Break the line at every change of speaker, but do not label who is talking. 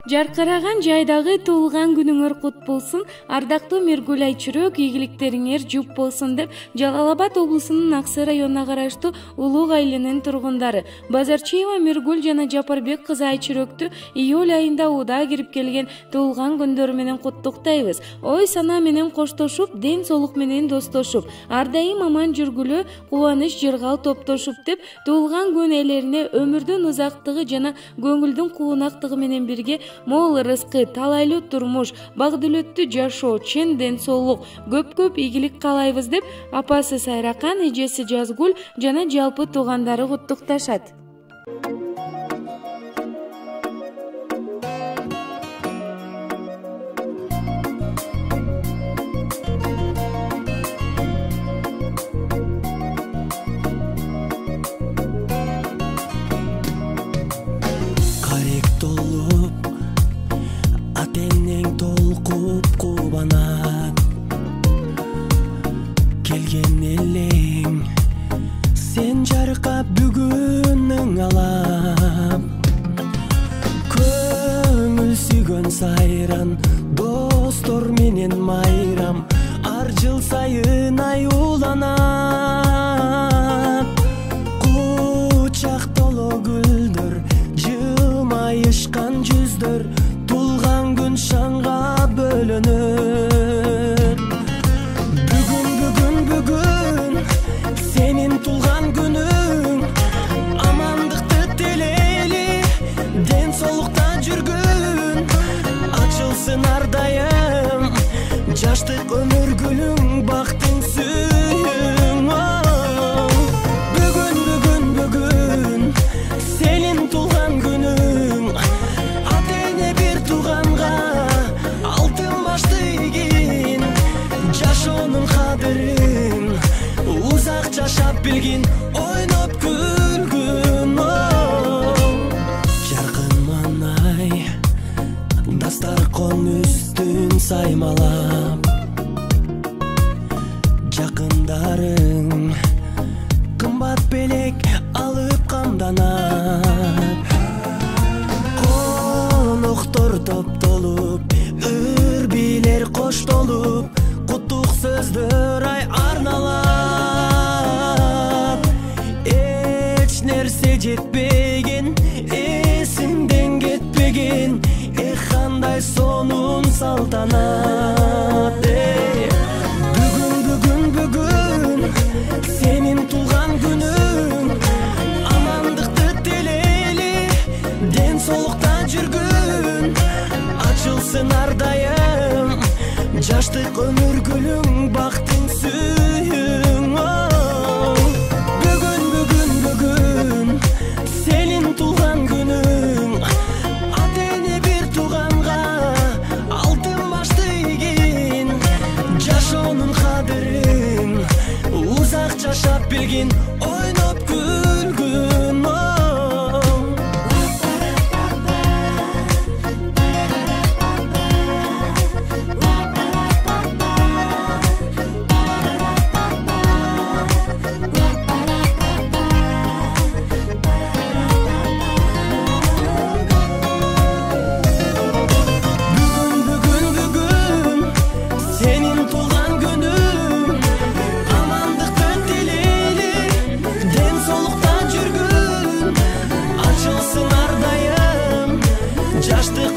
Жаркыраган жайдагы туулган күнүңөр кут болсун. Ардактуу Миргүл Айчүрөк, ийгиликтериңер жуп болсун деп Жалал Абад облусунун Аксы районуна караштуу Улуу Айлынын тургундары Базарчиева Миргүл жана Жапарбек кызы Айчүрөктү июль айында ууда кирип келген туулган күндөрү менен куттуктайбыз. Ой сана менен коштошуп, ден соолук менен достошуп, ар дайым аман жүргүлө, кубаныч жыргал топтошуп деп туулган күн ээлерине өмүрдүн узактыгы жана көңүлдүн куунактыгы менен бирге мол рызкы, талайлуу турмуш, багдүлөттүү жашоо, чын ден соолук, көп ийгилик каалайбыз деп апасы Сайракан, эжеси Жазгүл жана жалпы туугандары куттукташат.
Келген элең сен жаркап бүгүнүң алап, көңүл сүйгөн сайран достор менен майрам, ар жыл сайын аюуланат. Кучак толо гүлдөр, жылмайышкан жүздөр, тулган күн шаңга бөлөнөт. Бүгүн сенин тулган күнүң, амандыкты телели, ден соолукта жүргүн, ачылсын ар дайым жаштык өмүр гүлүң, бактың сүйүң. Бүгүн сенин тулган күнүң, ата эне бир тууганга алтын башты ийгин, жашоонун кадырын узак жашап билгин, ойноп күлгүн. Жаркын манай дастаркон үстүн саймалап, жакындарың кымбат белек алып камданат. Коноктор топтолуп, үрбилер коштолуп, куттук сөздөр ай арналат. Эч нерсе жетпеген, эсимден кетпеген, кандай сонун салтанат. Бүгүн сенин тулган күнүң, амандыкты телели, ден соолукта жүргүн, ачылсын ар дайым жаштык өмүр гүлүң, бактың сүйүң. Бүгүн сенин тулган күнүң, ата эне бир тууганга алтын башты ийгин, жашоонун кадырын узак жашап билгин, ойноп күлгүн. Жаштык